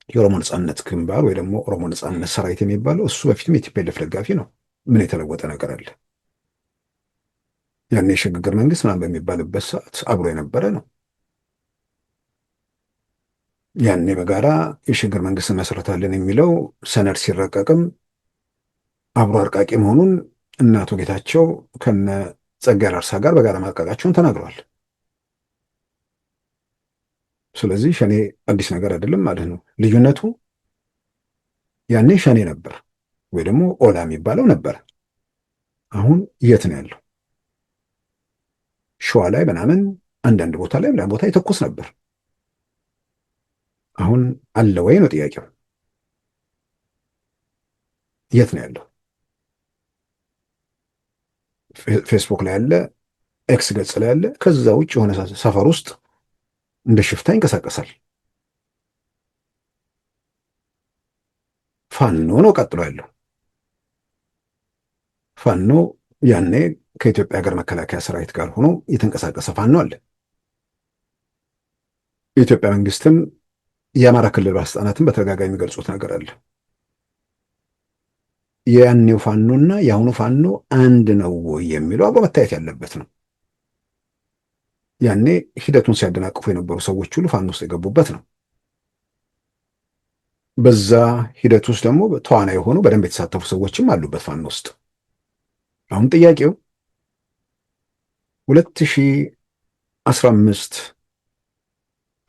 የኦሮሞ ነጻነት ግንባር ወይ ደግሞ ኦሮሞ ነጻነት ሰራዊት የሚባለው እሱ በፊትም የቲፒኤልኤፍ ደጋፊ ነው። ምን የተለወጠ ነገር አለ? ያኔ የሽግግር መንግስት ምናምን በሚባልበት ሰዓት አብሮ የነበረ ነው። ያኔ በጋራ የሽግግር መንግስት እንመሰርታለን የሚለው ሰነድ ሲረቀቅም አብሮ አርቃቂ መሆኑን እነ አቶ ጌታቸው ከነ ጸጋዬ አራርሳ ጋር በጋራ ማርቀቃቸውን ተናግረዋል። ስለዚህ ሸኔ አዲስ ነገር አይደለም ማለት ነው። ልዩነቱ ያኔ ሸኔ ነበር ወይ ደግሞ ኦላ የሚባለው ነበር። አሁን የት ነው ያለው? ሸዋ ላይ ምናምን አንዳንድ ቦታ ላይ ምናምን ቦታ ይተኩስ ነበር። አሁን አለ ወይ ነው ጥያቄው። የት ነው ያለው? ፌስቡክ ላይ ያለ፣ ኤክስ ገጽ ላይ ያለ፣ ከዛ ውጭ የሆነ ሰፈር ውስጥ እንደ ሽፍታ ይንቀሳቀሳል። ፋኖ ነው ቀጥሎ ያለው። ፋኖ ያኔ ከኢትዮጵያ ሀገር መከላከያ ሰራዊት ጋር ሆኖ የተንቀሳቀሰ ፋኖ አለ። የኢትዮጵያ መንግስትም የአማራ ክልል ባለስልጣናትን በተደጋጋሚ የሚገልጹት ነገር አለ። የያኔው ፋኖና የአሁኑ ፋኖ አንድ ነው ወይ የሚለው አብሮ መታየት ያለበት ነው። ያኔ ሂደቱን ሲያደናቅፉ የነበሩ ሰዎች ሁሉ ፋኖ ውስጥ የገቡበት ነው። በዛ ሂደት ውስጥ ደግሞ ተዋናይ የሆኑ በደንብ የተሳተፉ ሰዎችም አሉበት ፋኖ ውስጥ። አሁን ጥያቄው 2015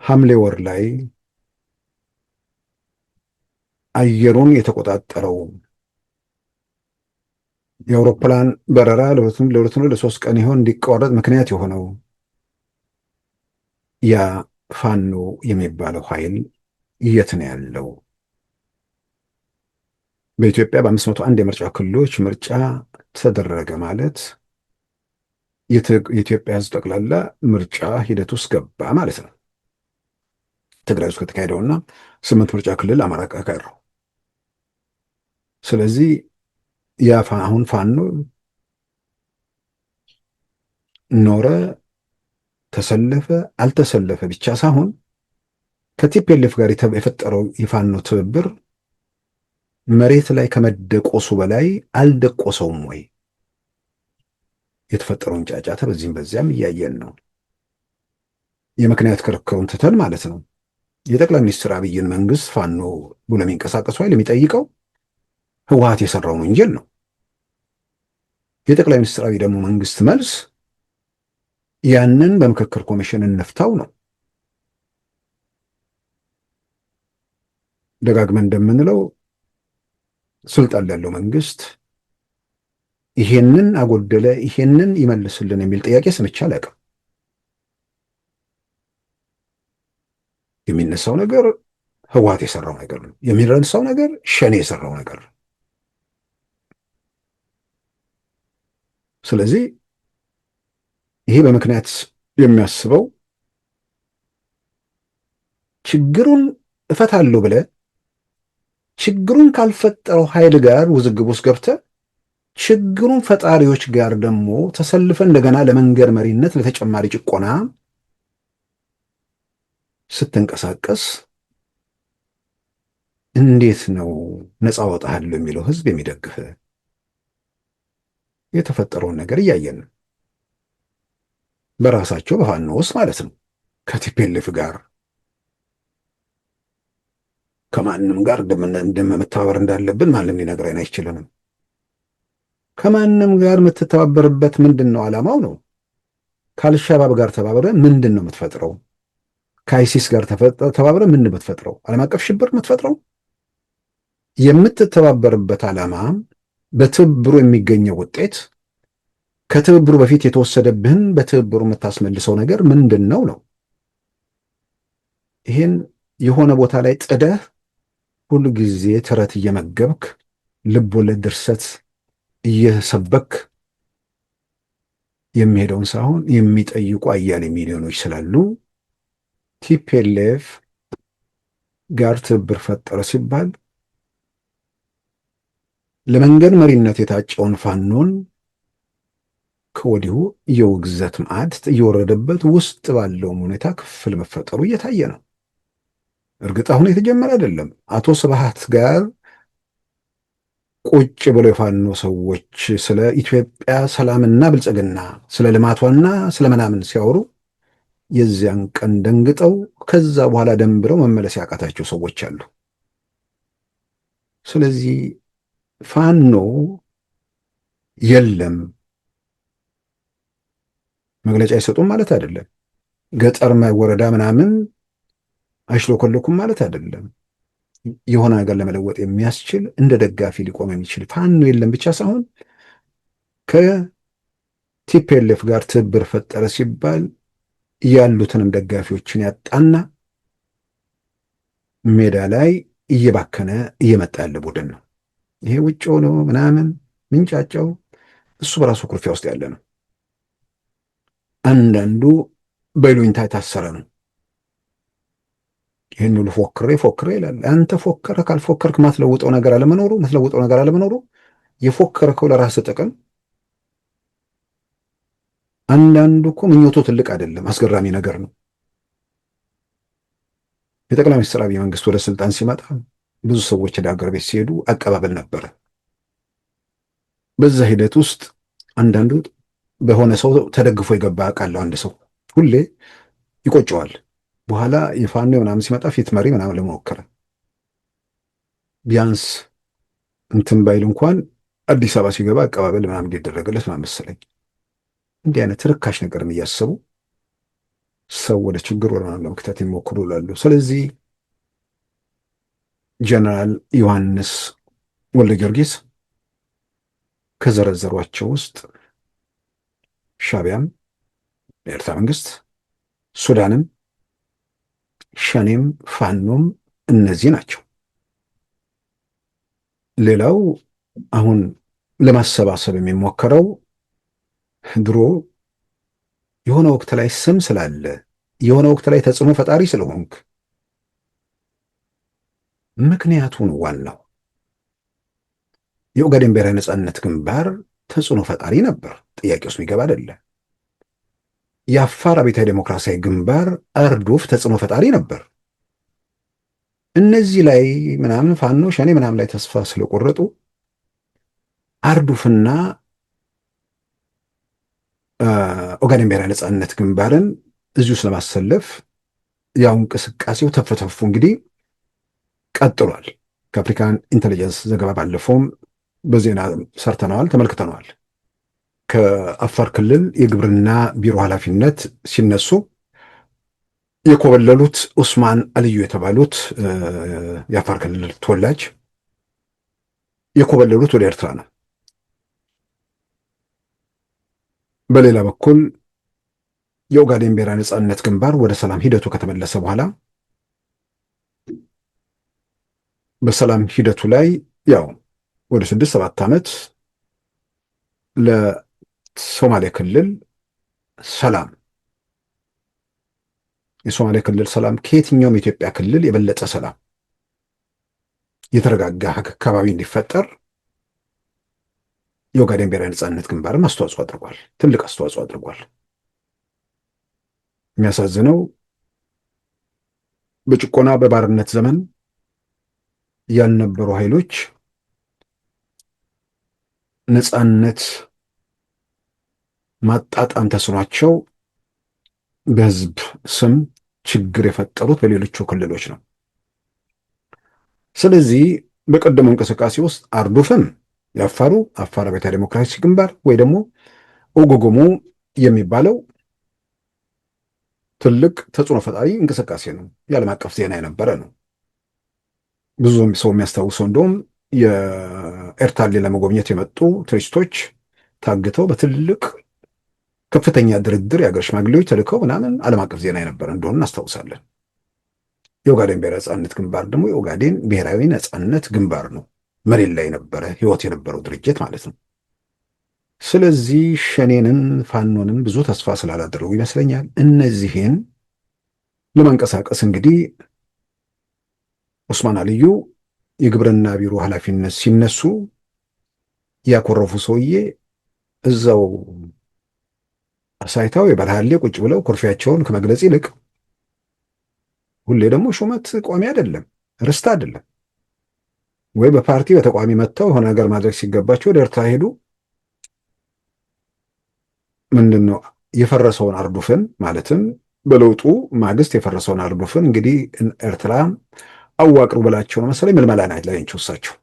ሐምሌ ወር ላይ አየሩን የተቆጣጠረው የአውሮፕላን በረራ ለ2 ቀን ይሆን እንዲቋረጥ ምክንያት የሆነው ያ ፋኖ የሚባለው ኃይል የት ነው ያለው? በኢትዮጵያ በ501 የምርጫ ክልሎች ምርጫ ተደረገ ማለት የኢትዮጵያ ሕዝብ ጠቅላላ ምርጫ ሂደት ውስጥ ገባ ማለት ነው። ትግራይ ውስጥ ከተካሄደውና 8 ምርጫ ክልል አማራ ቀረው። ስለዚህ ያ አሁን ፋኖ ኖረ ተሰለፈ አልተሰለፈ ብቻ ሳይሆን ከቲፒኤልኤፍ ጋር የፈጠረው የፋኖ ትብብር መሬት ላይ ከመደቆሱ በላይ አልደቆሰውም ወይ? የተፈጠረውን ጫጫታ በዚህም በዚያም እያየን ነው። የምክንያት ክርክሩን ትተን ማለት ነው። የጠቅላይ ሚኒስትር አብይን መንግስት ፋኖ ብሎ የሚንቀሳቀሱ ኃይል የሚጠይቀው ህወሓት የሰራውን ወንጀል ነው። የጠቅላይ ሚኒስትር አብይ ደግሞ መንግስት መልስ ያንን በምክክር ኮሚሽን እንፍታው ነው። ደጋግመን እንደምንለው ስልጣን ያለው መንግስት ይሄንን አጎደለ፣ ይሄንን ይመልስልን የሚል ጥያቄ ሰምቼ አላውቅም። የሚነሳው ነገር ህወሓት የሰራው ነገር ነው። የሚረሳው ነገር ሸኔ የሰራው ነገር ነው። ስለዚህ ይሄ በምክንያት የሚያስበው ችግሩን እፈታለሁ ብለህ ችግሩን ካልፈጠረው ኃይል ጋር ውዝግብ ውስጥ ገብተህ ችግሩን ፈጣሪዎች ጋር ደግሞ ተሰልፈ እንደገና ለመንገድ መሪነት ለተጨማሪ ጭቆና ስትንቀሳቀስ እንዴት ነው ነፃ ወጣሃለሁ የሚለው ህዝብ የሚደግፍ? የተፈጠረውን ነገር እያየን ነው። በራሳቸው በፋኖ ውስጥ ማለት ነው ከቲፒኤልኤፍ ጋር ከማንም ጋር እንደመተባበር እንዳለብን ማንም ሊነግረን አይችልንም። ከማንም ጋር የምትተባበርበት ምንድን ነው? ዓላማው ነው። ከአልሻባብ ጋር ተባብረ ምንድን ነው የምትፈጥረው? ከአይሲስ ጋር ተባብረ ምንድን ነው የምትፈጥረው? ዓለም አቀፍ ሽብር የምትፈጥረው? የምትተባበርበት ዓላማ በትብብሩ የሚገኘው ውጤት ከትብብሩ በፊት የተወሰደብህን በትብብሩ የምታስመልሰው ነገር ምንድን ነው ነው። ይህን የሆነ ቦታ ላይ ጥደህ ሁሉ ጊዜ ተረት እየመገብክ ልብ ወለድ ድርሰት እየሰበክ የሚሄደውን ሳይሆን የሚጠይቁ አያሌ ሚሊዮኖች ስላሉ ቲፒኤልኤፍ ጋር ትብብር ፈጠረ ሲባል ለመንገድ መሪነት የታጨውን ፋኖን ከወዲሁ የውግዘት ማዕድ እየወረደበት ውስጥ ባለውም ሁኔታ ክፍል መፈጠሩ እየታየ ነው። እርግጥ አሁን የተጀመረ አይደለም። አቶ ስብሃት ጋር ቁጭ ብለው የፋኖ ሰዎች ስለ ኢትዮጵያ ሰላምና ብልጽግና ስለ ልማቷና ስለ ምናምን ሲያወሩ የዚያን ቀን ደንግጠው ከዛ በኋላ ደንብረው መመለስ ያቃታቸው ሰዎች አሉ። ስለዚህ ፋኖ የለም መግለጫ አይሰጡም ማለት አይደለም። ገጠር ወረዳ ምናምን አይሽሎኮልኩም ማለት አይደለም። የሆነ ነገር ለመለወጥ የሚያስችል እንደ ደጋፊ ሊቆም የሚችል ፋኖ የለም ብቻ ሳይሆን ከቲፒኤልኤፍ ጋር ትብብር ፈጠረ ሲባል ያሉትንም ደጋፊዎችን ያጣና ሜዳ ላይ እየባከነ እየመጣ ያለ ቡድን ነው። ይሄ ውጭ ሆኖ ምናምን ምንጫጫው እሱ በራሱ ኩርፊያ ውስጥ ያለ ነው። አንዳንዱ በይሉኝታ የታሰረ ነው። ይህን ሁሉ ፎክሬ ይላል። አንተ ፎከረ ካልፎከርክ ማትለውጠው ነገር አለመኖሩ የፎከርከው ለራስህ ጥቅም። አንዳንዱ እኮ ምኞቱ ትልቅ አይደለም፣ አስገራሚ ነገር ነው። የጠቅላይ ሚኒስትር አብይ መንግስት ወደ ስልጣን ሲመጣ ብዙ ሰዎች ወደ ሀገር ቤት ሲሄዱ አቀባበል ነበረ። በዛ ሂደት ውስጥ አንዳንዱ በሆነ ሰው ተደግፎ የገባ ቃለው አንድ ሰው ሁሌ ይቆጨዋል። በኋላ የፋኖ ምናምን ሲመጣ ፊት መሪ ምናምን ለመሞከረ ቢያንስ እንትን ባይል እንኳን አዲስ አበባ ሲገባ አቀባበል ምናምን እንዲደረግለት ምናምን መሰለኝ። እንዲህ አይነት ርካሽ ነገርን እያሰቡ ሰው ወደ ችግር ወደ ምናምን ለመክተት የሚሞክሩ ላሉ። ስለዚህ ጀነራል ዮሐንስ ወልደ ጊዮርጊስ ከዘረዘሯቸው ውስጥ ሻዕቢያም፣ የኤርትራ መንግስት፣ ሱዳንም፣ ሸኔም ፋኖም እነዚህ ናቸው። ሌላው አሁን ለማሰባሰብ የሚሞከረው ድሮ የሆነ ወቅት ላይ ስም ስላለ የሆነ ወቅት ላይ ተጽዕኖ ፈጣሪ ስለሆንክ ምክንያቱን ዋናው የኦጋዴን ብሔራዊ ነጻነት ግንባር ተጽዕኖ ፈጣሪ ነበር፣ ጥያቄ ውስጥ የሚገባ አይደለም። የአፋር አብዮታዊ ዴሞክራሲያዊ ግንባር አርዶፍ ተጽዕኖ ፈጣሪ ነበር። እነዚህ ላይ ምናምን ፋኖ ሸኔ ምናምን ላይ ተስፋ ስለቆረጡ አርዱፍና ኦጋዴን ብሔራዊ ነጻነት ግንባርን እዚሁ ስለማሰለፍ ያው እንቅስቃሴው ተፈተፉ እንግዲህ ቀጥሏል። ከአፍሪካን ኢንቴሊጀንስ ዘገባ ባለፈውም በዜና ሰርተነዋል፣ ተመልክተነዋል። ከአፋር ክልል የግብርና ቢሮ ኃላፊነት ሲነሱ የኮበለሉት ኡስማን አልዩ የተባሉት የአፋር ክልል ተወላጅ የኮበለሉት ወደ ኤርትራ ነው። በሌላ በኩል የኦጋዴን ብሔራዊ ነጻነት ግንባር ወደ ሰላም ሂደቱ ከተመለሰ በኋላ በሰላም ሂደቱ ላይ ያው ወደ 6-7 ዓመት ለሶማሌ ክልል ሰላም የሶማሌ ክልል ሰላም ከየትኛውም የኢትዮጵያ ክልል የበለጠ ሰላም የተረጋጋ አካባቢ እንዲፈጠር የኦጋዴን ብሔራዊ ነጻነት ግንባርም አስተዋጽኦ አድርጓል። ትልቅ አስተዋጽኦ አድርጓል። የሚያሳዝነው በጭቆና በባርነት ዘመን ያልነበሩ ኃይሎች ነጻነት ማጣጣም ተስኗቸው በህዝብ ስም ችግር የፈጠሩት በሌሎቹ ክልሎች ነው። ስለዚህ በቀደመው እንቅስቃሴ ውስጥ አርዱፍም የአፋሩ አፋር አብዮታዊ ዴሞክራሲ ግንባር ወይ ደግሞ ኦጎጎሞ የሚባለው ትልቅ ተጽዕኖ ፈጣሪ እንቅስቃሴ ነው። የዓለም አቀፍ ዜና የነበረ ነው። ብዙ ሰው የሚያስታውሰው እንደውም የኤርታሌ ለመጎብኘት የመጡ ቱሪስቶች ታግተው በትልቅ ከፍተኛ ድርድር የአገር ሽማግሌዎች ተልከው ምናምን ዓለም አቀፍ ዜና የነበረ እንደሆነ እናስታውሳለን። የኦጋዴን ብሔራዊ ነጻነት ግንባር ደግሞ የኦጋዴን ብሔራዊ ነጻነት ግንባር ነው። መሬት ላይ የነበረ ህይወት የነበረው ድርጅት ማለት ነው። ስለዚህ ሸኔንን ፋኖንን ብዙ ተስፋ ስላላደረጉ ይመስለኛል እነዚህን ለማንቀሳቀስ እንግዲህ ኦስማን አልዩ የግብርና ቢሮ ኃላፊነት ሲነሱ ያኮረፉ ሰውዬ እዛው ሳይታው የበረሃሌ ቁጭ ብለው ኩርፊያቸውን ከመግለጽ ይልቅ ሁሌ ደግሞ ሹመት ቋሚ አይደለም፣ ርስት አይደለም ወይ በፓርቲ በተቋሚ መጥተው የሆነ ነገር ማድረግ ሲገባቸው ወደ ኤርትራ ሄዱ። ምንድን ነው የፈረሰውን አርዱፍን ማለትም በለውጡ ማግስት የፈረሰውን አርዱፍን እንግዲህ ኤርትራ አዋቅሩ ብላቸው ነው መሰለኝ ምልመላ ላይ ናቸው እሳቸው።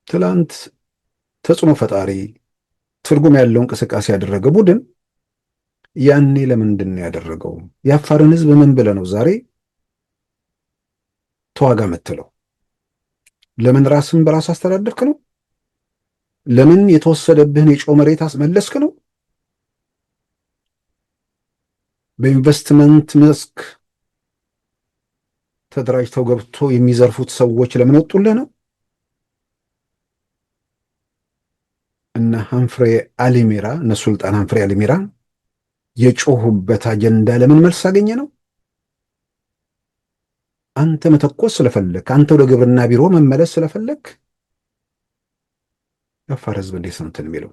ትላንት ተጽዕኖ ፈጣሪ ትርጉም ያለው እንቅስቃሴ ያደረገ ቡድን ያኔ ለምንድን ነው ያደረገው? የአፋርን ህዝብ ምን ብለህ ነው ዛሬ ተዋጋ የምትለው? ለምን ራስን በራስ አስተዳደርክ ነው? ለምን የተወሰደብህን የጨው መሬት አስመለስክ ነው? በኢንቨስትመንት መስክ ተደራጅተው ገብቶ የሚዘርፉት ሰዎች ለምን ወጡልህ ነው? እና ሀንፍሬ አሊሚራ እነ ሱልጣን ሀንፍሬ አሊሚራ የጮሁበት አጀንዳ ለምን መልስ አገኘ ነው? አንተ መተኮስ ስለፈለክ፣ አንተ ወደ ግብርና ቢሮ መመለስ ስለፈለክ የአፋር ህዝብ እንዴት ነው እንትን የሚለው?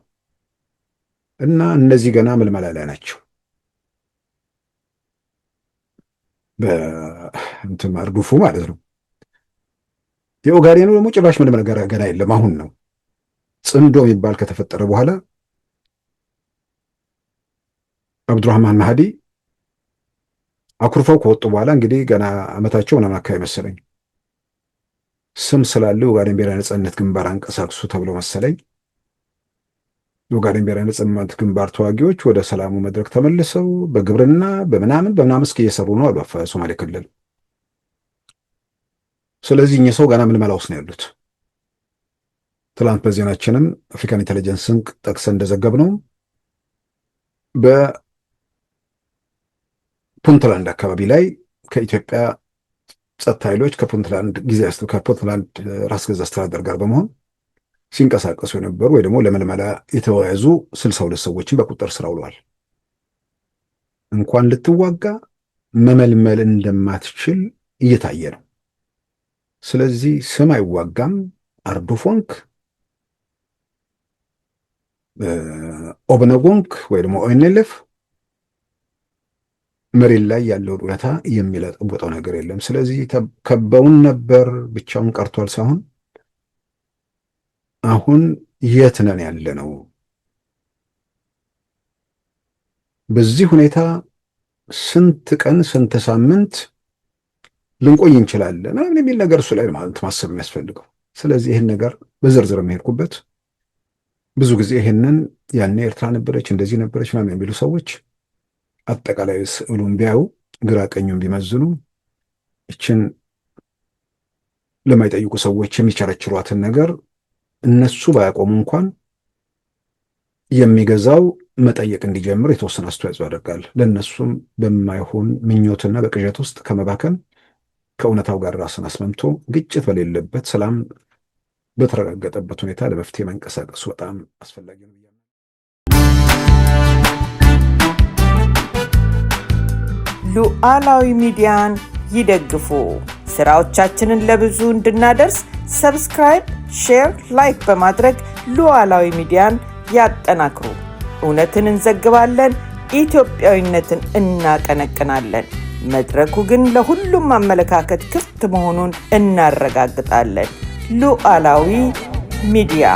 እና እነዚህ ገና ምልመላ ላይ ናቸው። በእንትን አርዱፉ ማለት ነው። የኦጋዴኑ ደግሞ ጭራሽ ምንም ነገር ገና የለም። አሁን ነው ጽምዶ የሚባል ከተፈጠረ በኋላ አብዱራህማን ማህዲ አኩርፈው ከወጡ በኋላ እንግዲህ ገና አመታቸው ምናምን አካባቢ መሰለኝ ስም ስላለ የኦጋዴን ብሔራዊ ነጻነት ግንባር አንቀሳቅሱ ተብሎ መሰለኝ የኦጋዴን ብሔራዊ ነጻነት ግንባር ተዋጊዎች ወደ ሰላሙ መድረክ ተመልሰው በግብርና በምናምን እስኪ እየሰሩ ነው አሉ ሶማሌ ክልል። ስለዚህ እኚህ ሰው ገና ምልመላ ውስጥ ነው ያሉት። ትላንት በዜናችንም አፍሪካን ኢንቴሊጀንስን ጠቅሰን እንደዘገብነው በፑንትላንድ አካባቢ ላይ ከኢትዮጵያ ጸጥታ ኃይሎች ከፑንትላንድ ራስ ገዝ አስተዳደር ጋር በመሆን ሲንቀሳቀሱ የነበሩ ወይ ደግሞ ለመልመላ የተወያዙ 62 ሰዎችን በቁጥጥር ስር አውለዋል። እንኳን ልትዋጋ መመልመል እንደማትችል እየታየ ነው። ስለዚህ ስም አይዋጋም። አርዱፎንክ ኦብነጎንክ ወይ ደግሞ ኦኤንኤልኤፍ መሬት ላይ ያለውን እውነታ የሚለጥበው ነገር የለም። ስለዚህ ከበውን ነበር ብቻውን ቀርቷል ሳይሆን አሁን የት ነን ያለ ነው? በዚህ ሁኔታ ስንት ቀን ስንት ሳምንት ልንቆይ እንችላለን ምናምን የሚል ነገር እሱ ላይ ማለት ማሰብ የሚያስፈልገው። ስለዚህ ይህን ነገር በዝርዝር የሚሄድኩበት ብዙ ጊዜ ይህንን ያኔ ኤርትራ ነበረች እንደዚህ ነበረች ምናምን የሚሉ ሰዎች አጠቃላይ ስዕሉን ቢያዩ ግራ ቀኙን ቢመዝኑ ይችን ለማይጠይቁ ሰዎች የሚቸረችሯትን ነገር እነሱ ባያቆሙ እንኳን የሚገዛው መጠየቅ እንዲጀምር የተወሰነ አስተዋጽኦ ያደርጋል። ለእነሱም በማይሆን ምኞትና በቅዠት ውስጥ ከመባከን ከእውነታው ጋር ራስን አስመምቶ ግጭት በሌለበት ሰላም በተረጋገጠበት ሁኔታ ለመፍትሄ መንቀሳቀሱ በጣም አስፈላጊ ነው። ሉዓላዊ ሚዲያን ይደግፉ። ስራዎቻችንን ለብዙ እንድናደርስ ሰብስክራይብ፣ ሼር፣ ላይክ በማድረግ ሉዓላዊ ሚዲያን ያጠናክሩ። እውነትን እንዘግባለን፣ ኢትዮጵያዊነትን እናቀነቅናለን። መድረኩ ግን ለሁሉም አመለካከት ክፍት መሆኑን እናረጋግጣለን። ሉዓላዊ ሚዲያ